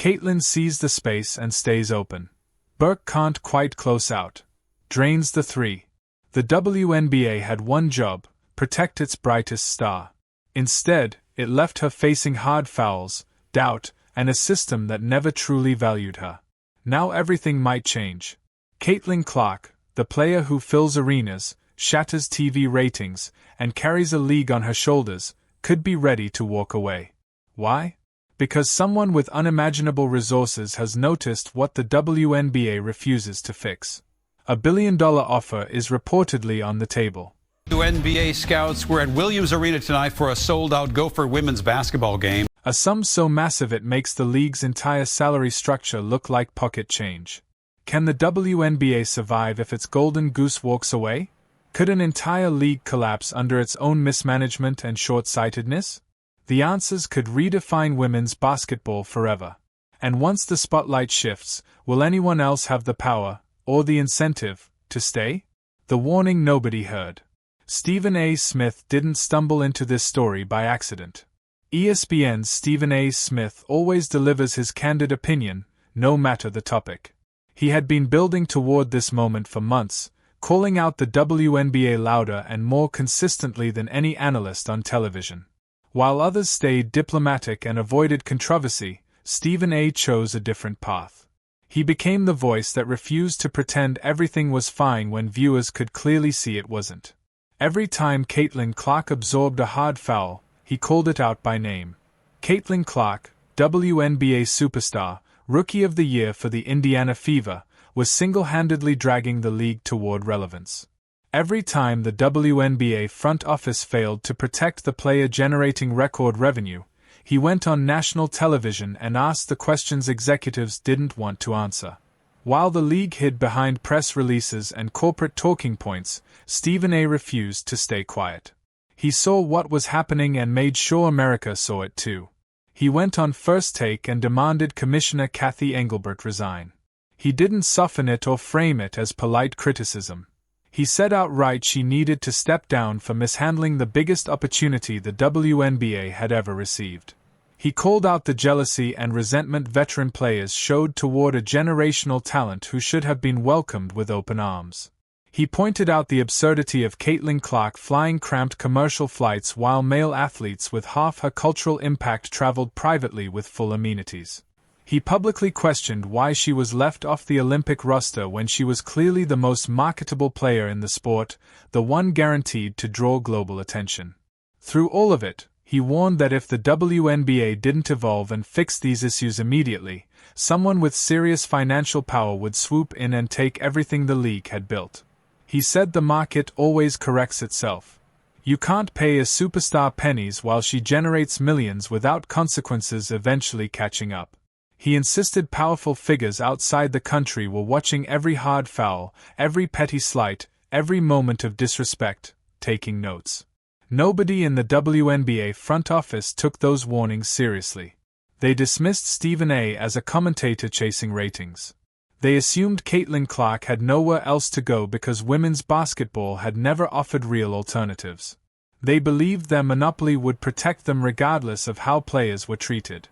Caitlin sees the space and stays open. Burke can't quite close out. Drains the three. The WNBA had one job: protect its brightest star. Instead, it left her facing hard fouls, doubt, and a system that never truly valued her. Now everything might change. Caitlin Clark, the player who fills arenas, shatters TV ratings, and carries a league on her shoulders, could be ready to walk away. Why? Because someone with unimaginable resources has noticed what the WNBA refuses to fix. A $1 billion offer is reportedly on the table. WNBA scouts were at Williams Arena tonight for a sold-out Gopher women's basketball game. A sum so massive it makes the league's entire salary structure look like pocket change. Can the WNBA survive if its golden goose walks away? Could an entire league collapse under its own mismanagement and short-sightedness? The answers could redefine women's basketball forever. And once the spotlight shifts, will anyone else have the power, or the incentive, to stay? The warning nobody heard. Stephen A. Smith didn't stumble into this story by accident. ESPN's Stephen A. Smith always delivers his candid opinion, no matter the topic. He had been building toward this moment for months, calling out the WNBA louder and more consistently than any analyst on television. While others stayed diplomatic and avoided controversy, Stephen A. chose a different path. He became the voice that refused to pretend everything was fine when viewers could clearly see it wasn't. Every time Caitlin Clark absorbed a hard foul, he called it out by name. Caitlin Clark, WNBA superstar, Rookie of the Year for the Indiana Fever, was single-handedly dragging the league toward relevance. Every time the WNBA front office failed to protect the player generating record revenue, he went on national television and asked the questions executives didn't want to answer. While the league hid behind press releases and corporate talking points, Stephen A. refused to stay quiet. He saw what was happening and made sure America saw it too. He went on First Take and demanded Commissioner Kathy Engelbert resign. He didn't soften it or frame it as polite criticism. He said outright she needed to step down for mishandling the biggest opportunity the WNBA had ever received. He called out the jealousy and resentment veteran players showed toward a generational talent who should have been welcomed with open arms. He pointed out the absurdity of Caitlin Clark flying cramped commercial flights while male athletes with half her cultural impact traveled privately with full amenities. He publicly questioned why she was left off the Olympic roster when she was clearly the most marketable player in the sport, the one guaranteed to draw global attention. Through all of it, he warned that if the WNBA didn't evolve and fix these issues immediately, someone with serious financial power would swoop in and take everything the league had built. He said the market always corrects itself. You can't pay a superstar pennies while she generates millions without consequences eventually catching up. He insisted powerful figures outside the country were watching every hard foul, every petty slight, every moment of disrespect, taking notes. Nobody in the WNBA front office took those warnings seriously. They dismissed Stephen A. as a commentator chasing ratings. They assumed Caitlin Clark had nowhere else to go because women's basketball had never offered real alternatives. They believed their monopoly would protect them regardless of how players were treated.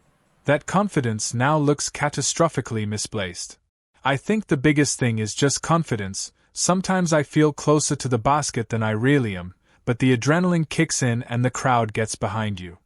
That confidence now looks catastrophically misplaced. I think the biggest thing is just confidence. Sometimes I feel closer to the basket than I really am, but the adrenaline kicks in and the crowd gets behind you.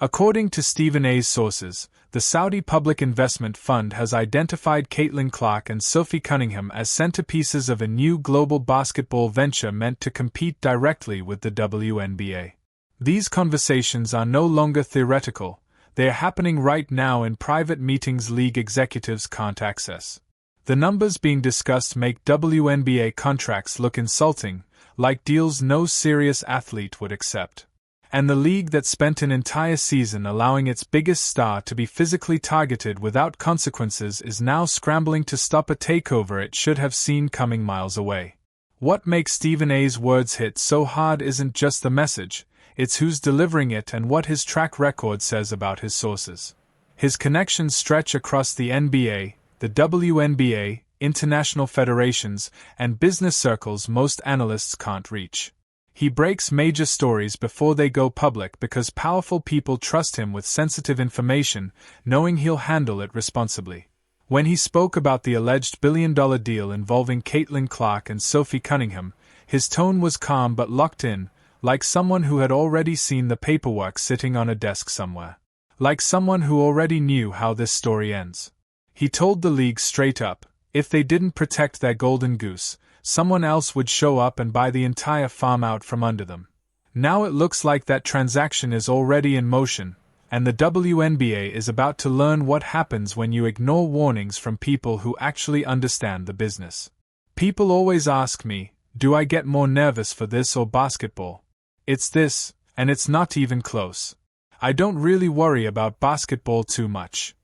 According to Stephen A.'s sources, the Saudi Public Investment Fund has identified Caitlin Clark and Sophie Cunningham as centerpieces of a new global basketball venture meant to compete directly with the WNBA. These conversations are no longer theoretical, they are happening right now in private meetings league executives can't access. The numbers being discussed make WNBA contracts look insulting, like deals no serious athlete would accept. And the league that spent an entire season allowing its biggest star to be physically targeted without consequences is now scrambling to stop a takeover it should have seen coming miles away. What makes Stephen A.'s words hit so hard isn't just the message, it's who's delivering it and what his track record says about his sources. His connections stretch across the NBA, the WNBA, international federations, and business circles most analysts can't reach. He breaks major stories before they go public because powerful people trust him with sensitive information, knowing he'll handle it responsibly. When he spoke about the alleged billion-dollar deal involving Caitlin Clark and Sophie Cunningham, his tone was calm but locked in, like someone who had already seen the paperwork sitting on a desk somewhere. Like someone who already knew how this story ends. He told the league straight up, if they didn't protect their golden goose, someone else would show up and buy the entire farm out from under them. Now it looks like that transaction is already in motion, and the WNBA is about to learn what happens when you ignore warnings from people who actually understand the business. People always ask me, do I get more nervous for this or basketball? It's this, and it's not even close. I don't really worry about basketball too much.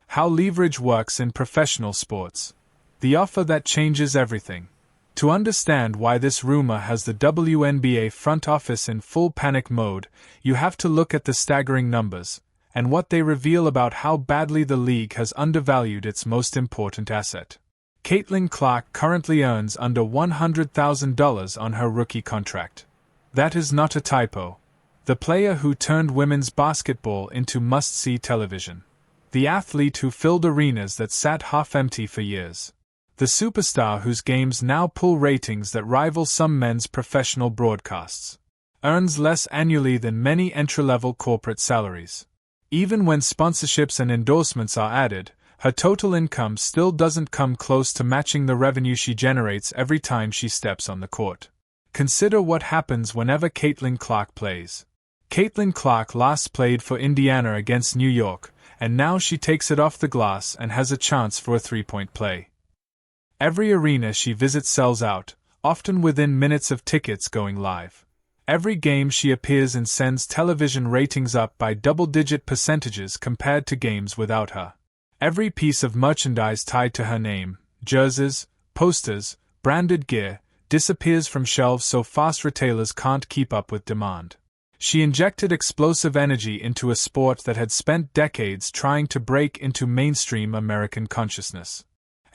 How leverage works in professional sports. The offer that changes everything. To understand why this rumor has the WNBA front office in full panic mode, you have to look at the staggering numbers, and what they reveal about how badly the league has undervalued its most important asset. Caitlin Clark currently earns under $100,000 on her rookie contract. That is not a typo. The player who turned women's basketball into must-see television. The athlete who filled arenas that sat half-empty for years. The superstar whose games now pull ratings that rival some men's professional broadcasts. Earns less annually than many entry-level corporate salaries. Even when sponsorships and endorsements are added, her total income still doesn't come close to matching the revenue she generates every time she steps on the court. Consider what happens whenever Caitlin Clark plays. Caitlin Clark last played for Indiana against New York, and now she takes it off the glass and has a chance for a three-point play. Every arena she visits sells out, often within minutes of tickets going live. Every game she appears in sends television ratings up by double-digit percentages compared to games without her. Every piece of merchandise tied to her name, jerseys, posters, branded gear, disappears from shelves so fast retailers can't keep up with demand. She injected explosive energy into a sport that had spent decades trying to break into mainstream American consciousness.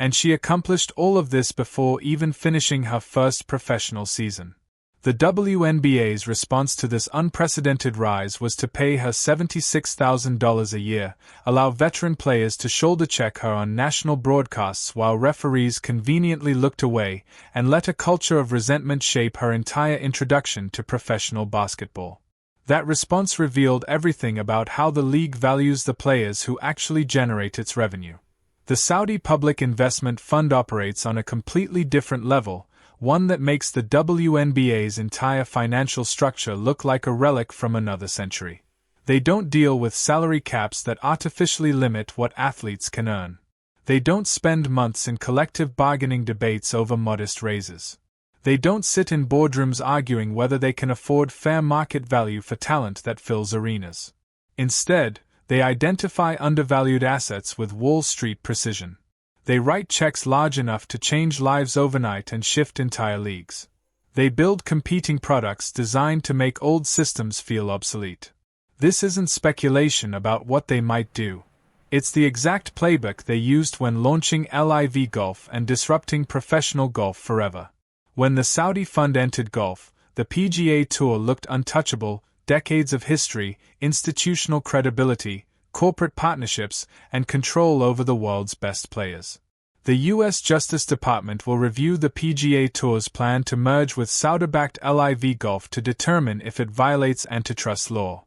And she accomplished all of this before even finishing her first professional season. The WNBA's response to this unprecedented rise was to pay her $76,000 a year, allow veteran players to shoulder-check her on national broadcasts while referees conveniently looked away, and let a culture of resentment shape her entire introduction to professional basketball. That response revealed everything about how the league values the players who actually generate its revenue. The Saudi Public Investment Fund operates on a completely different level, one that makes the WNBA's entire financial structure look like a relic from another century. They don't deal with salary caps that artificially limit what athletes can earn. They don't spend months in collective bargaining debates over modest raises. They don't sit in boardrooms arguing whether they can afford fair market value for talent that fills arenas. Instead, they identify undervalued assets with Wall Street precision. They write checks large enough to change lives overnight and shift entire leagues. They build competing products designed to make old systems feel obsolete. This isn't speculation about what they might do. It's the exact playbook they used when launching LIV Golf and disrupting professional golf forever. When the Saudi fund entered golf, the PGA Tour looked untouchable. Decades of history, institutional credibility, corporate partnerships, and control over the world's best players. The U.S. Justice Department will review the PGA Tour's plan to merge with Saudi-backed LIV Golf to determine if it violates antitrust law.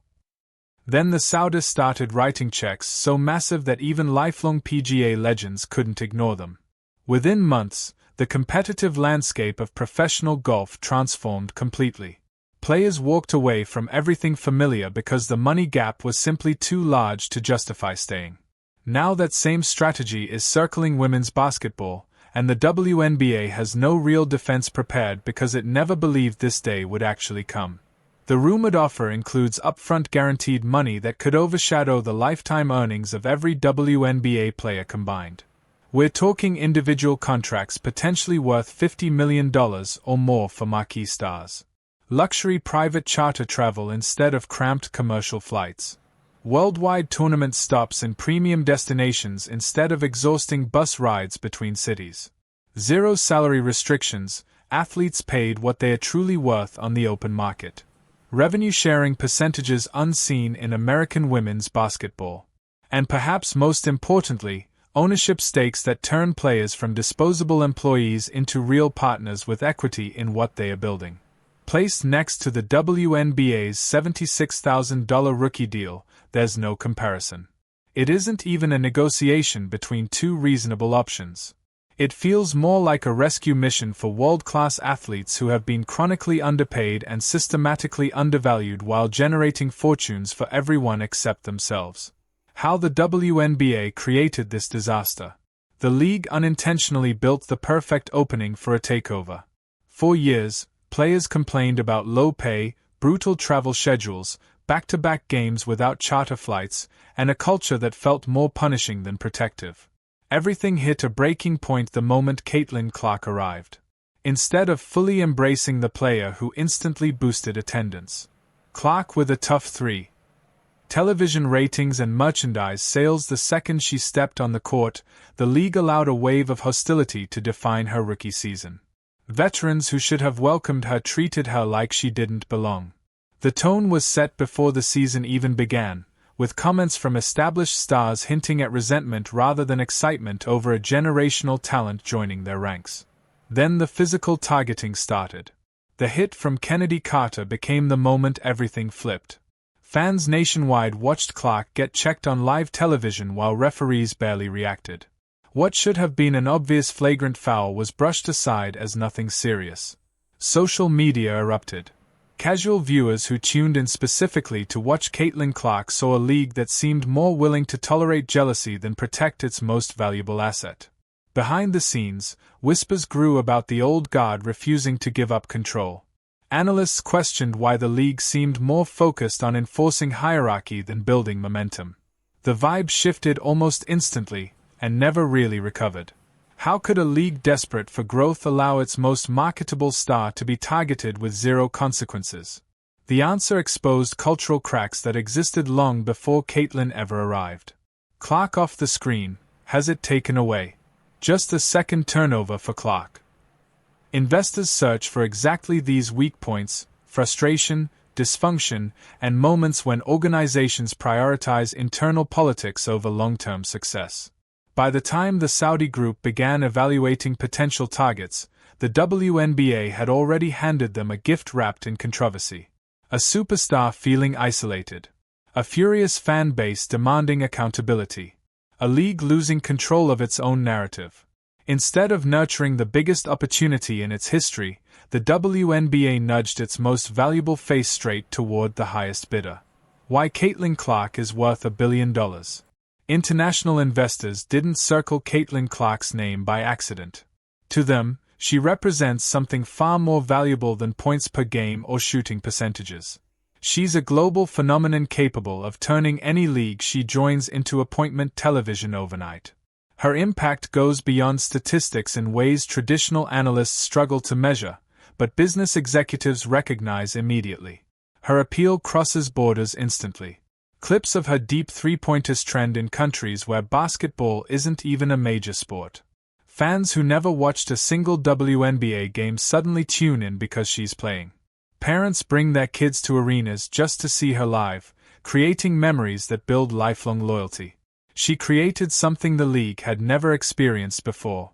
Then the Saudis started writing checks so massive that even lifelong PGA legends couldn't ignore them. Within months, the competitive landscape of professional golf transformed completely. Players walked away from everything familiar because the money gap was simply too large to justify staying. Now that same strategy is circling women's basketball, and the WNBA has no real defense prepared because it never believed this day would actually come. The rumored offer includes upfront guaranteed money that could overshadow the lifetime earnings of every WNBA player combined. We're talking individual contracts potentially worth $50 million or more for marquee stars. Luxury private charter travel instead of cramped commercial flights. Worldwide tournament stops in premium destinations instead of exhausting bus rides between cities. Zero salary restrictions, athletes paid what they are truly worth on the open market. Revenue sharing percentages unseen in American women's basketball. And perhaps most importantly, ownership stakes that turn players from disposable employees into real partners with equity in what they are building. Placed next to the WNBA's $76,000 rookie deal, there's no comparison. It isn't even a negotiation between two reasonable options. It feels more like a rescue mission for world-class athletes who have been chronically underpaid and systematically undervalued while generating fortunes for everyone except themselves. How the WNBA created this disaster. The league unintentionally built the perfect opening for a takeover. For years, players complained about low pay, brutal travel schedules, back-to-back games without charter flights, and a culture that felt more punishing than protective. Everything hit a breaking point the moment Caitlin Clark arrived. Instead of fully embracing the player who instantly boosted attendance, Clark with a tough 3. Television ratings and merchandise sales the second she stepped on the court, the league allowed a wave of hostility to define her rookie season. Veterans who should have welcomed her treated her like she didn't belong. The tone was set before the season even began, with comments from established stars hinting at resentment rather than excitement over a generational talent joining their ranks. Then the physical targeting started. The hit from Kennedy Carter became the moment everything flipped. Fans nationwide watched Clark get checked on live television while referees barely reacted. What should have been an obvious flagrant foul was brushed aside as nothing serious. Social media erupted. Casual viewers who tuned in specifically to watch Caitlin Clark saw a league that seemed more willing to tolerate jealousy than protect its most valuable asset. Behind the scenes, whispers grew about the old guard refusing to give up control. Analysts questioned why the league seemed more focused on enforcing hierarchy than building momentum. The vibe shifted almost instantly, and never really recovered. How could a league desperate for growth allow its most marketable star to be targeted with zero consequences? The answer exposed cultural cracks that existed long before Caitlin ever arrived. Clark off the screen, has it taken away? Just a second turnover for Clark. Investors search for exactly these weak points: frustration, dysfunction, and moments when organizations prioritize internal politics over long-term success. By the time the Saudi group began evaluating potential targets, the WNBA had already handed them a gift wrapped in controversy. A superstar feeling isolated. A furious fan base demanding accountability. A league losing control of its own narrative. Instead of nurturing the biggest opportunity in its history, the WNBA nudged its most valuable face straight toward the highest bidder. Why Caitlin Clark is worth $1 billion. International investors didn't circle Caitlin Clark's name by accident. To them, she represents something far more valuable than points per game or shooting percentages. She's a global phenomenon capable of turning any league she joins into appointment television overnight. Her impact goes beyond statistics in ways traditional analysts struggle to measure, but business executives recognize immediately. Her appeal crosses borders instantly. Clips of her deep three-pointers trend in countries where basketball isn't even a major sport. Fans who never watched a single WNBA game suddenly tune in because she's playing. Parents bring their kids to arenas just to see her live, creating memories that build lifelong loyalty. She created something the league had never experienced before.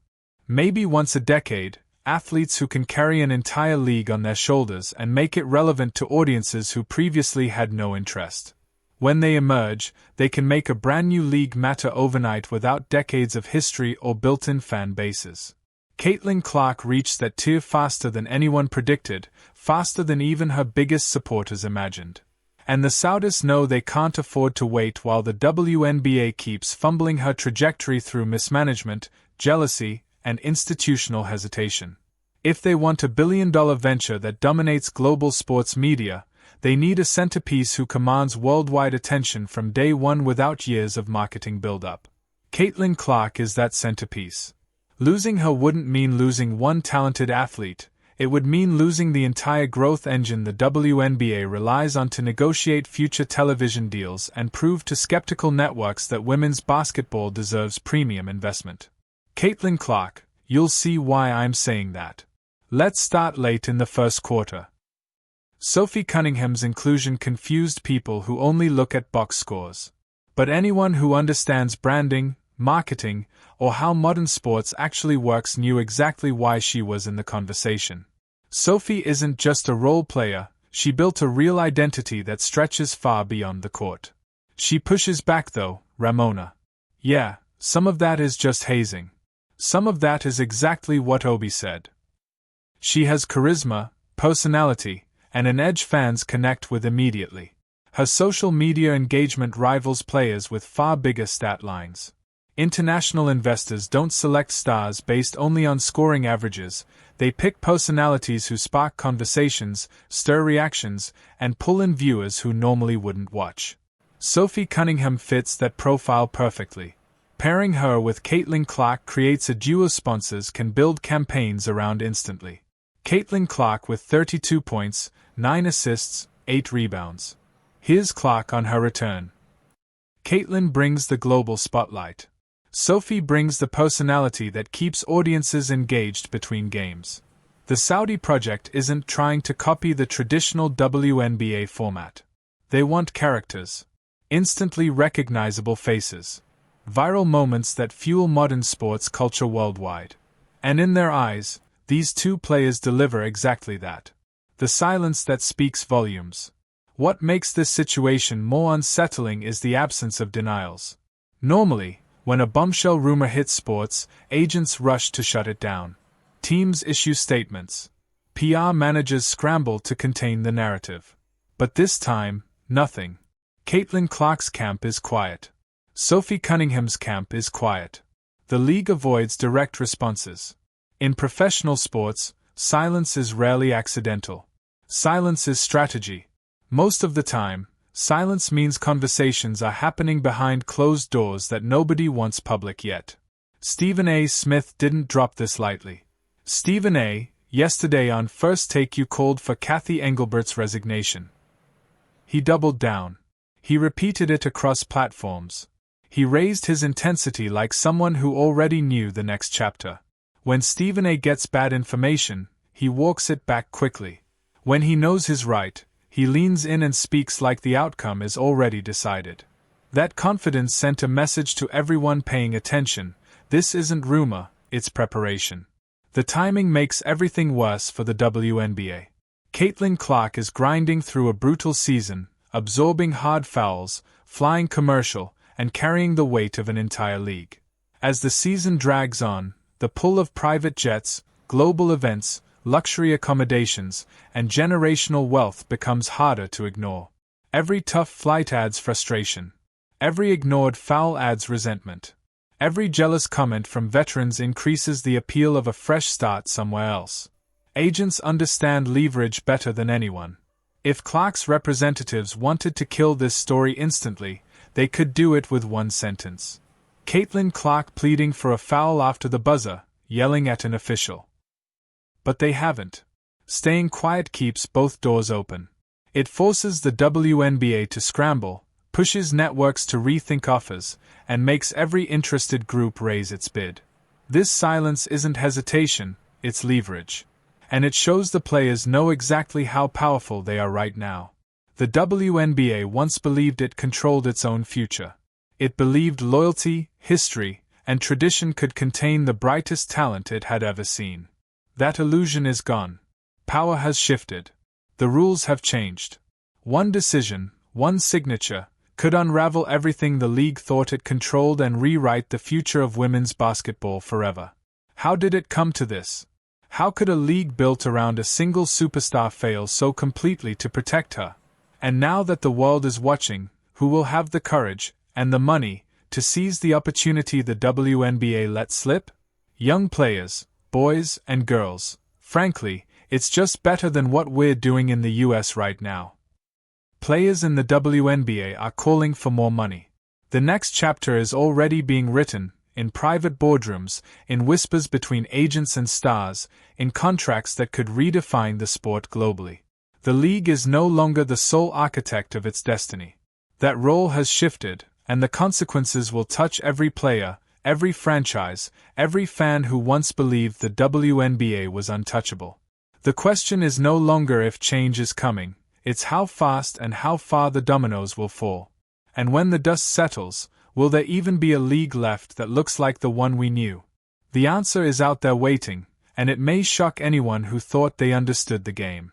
Maybe once a decade, athletes who can carry an entire league on their shoulders and make it relevant to audiences who previously had no interest. When they emerge, they can make a brand new league matter overnight without decades of history or built-in fan bases. Caitlin Clark reached that tier faster than anyone predicted, faster than even her biggest supporters imagined. And the Saudis know they can't afford to wait while the WNBA keeps fumbling her trajectory through mismanagement, jealousy, and institutional hesitation. If they want a billion-dollar venture that dominates global sports media, they need a centerpiece who commands worldwide attention from day one without years of marketing build-up. Caitlin Clark is that centerpiece. Losing her wouldn't mean losing one talented athlete, it would mean losing the entire growth engine the WNBA relies on to negotiate future television deals and prove to skeptical networks that women's basketball deserves premium investment. Caitlin Clark, you'll see why I'm saying that. Let's start late in the first quarter. Sophie Cunningham's inclusion confused people who only look at box scores. But anyone who understands branding, marketing, or how modern sports actually works knew exactly why she was in the conversation. Sophie isn't just a role player, she built a real identity that stretches far beyond the court. She pushes back though, Ramona. Yeah, some of that is just hazing. Some of that is exactly what Obi said. She has charisma, personality, and an edge fans connect with immediately. Her social media engagement rivals players with far bigger stat lines. International investors don't select stars based only on scoring averages, they pick personalities who spark conversations, stir reactions, and pull in viewers who normally wouldn't watch. Sophie Cunningham fits that profile perfectly. Pairing her with Caitlin Clark creates a duo sponsors can build campaigns around instantly. Caitlin Clark with 32 points, 9 assists, 8 rebounds. Here's Clark on her return. Caitlin brings the global spotlight. Sophie brings the personality that keeps audiences engaged between games. The Saudi project isn't trying to copy the traditional WNBA format. They want characters. Instantly recognizable faces. Viral moments that fuel modern sports culture worldwide. And in their eyes, these two players deliver exactly that. The silence that speaks volumes. What makes this situation more unsettling is the absence of denials. Normally, when a bombshell rumor hits sports, agents rush to shut it down. Teams issue statements. PR managers scramble to contain the narrative. But this time, nothing. Caitlin Clark's camp is quiet. Sophie Cunningham's camp is quiet. The league avoids direct responses. In professional sports, silence is rarely accidental. Silence is strategy. Most of the time, silence means conversations are happening behind closed doors that nobody wants public yet. Stephen A. Smith didn't drop this lightly. Stephen A., yesterday on First Take You called for Kathy Engelbert's resignation. He doubled down. He repeated it across platforms. He raised his intensity like someone who already knew the next chapter. When Stephen A. gets bad information, he walks it back quickly. When he knows he's right, he leans in and speaks like the outcome is already decided. That confidence sent a message to everyone paying attention: this isn't rumor, it's preparation. The timing makes everything worse for the WNBA. Caitlin Clark is grinding through a brutal season, absorbing hard fouls, flying commercial, and carrying the weight of an entire league. As the season drags on, the pull of private jets, global events, luxury accommodations, and generational wealth becomes harder to ignore. Every tough flight adds frustration. Every ignored foul adds resentment. Every jealous comment from veterans increases the appeal of a fresh start somewhere else. Agents understand leverage better than anyone. If Clark's representatives wanted to kill this story instantly, they could do it with one sentence. Caitlin Clark pleading for a foul after the buzzer, yelling at an official. But they haven't. Staying quiet keeps both doors open. It forces the WNBA to scramble, pushes networks to rethink offers, and makes every interested group raise its bid. This silence isn't hesitation, it's leverage. And it shows the players know exactly how powerful they are right now. The WNBA once believed it controlled its own future. It believed loyalty, history, and tradition could contain the brightest talent it had ever seen. That illusion is gone. Power has shifted. The rules have changed. One decision, one signature, could unravel everything the league thought it controlled and rewrite the future of women's basketball forever. How did it come to this? How could a league built around a single superstar fail so completely to protect her? And now that the world is watching, who will have the courage, and the money, to seize the opportunity the WNBA let slip? Young players, boys and girls. Frankly, it's just better than what we're doing in the US right now. Players in the WNBA are calling for more money. The next chapter is already being written, in private boardrooms, in whispers between agents and stars, in contracts that could redefine the sport globally. The league is no longer the sole architect of its destiny. That role has shifted, and the consequences will touch every player, every franchise, every fan who once believed the WNBA was untouchable. The question is no longer if change is coming, it's how fast and how far the dominoes will fall. And when the dust settles, will there even be a league left that looks like the one we knew? The answer is out there waiting, and it may shock anyone who thought they understood the game.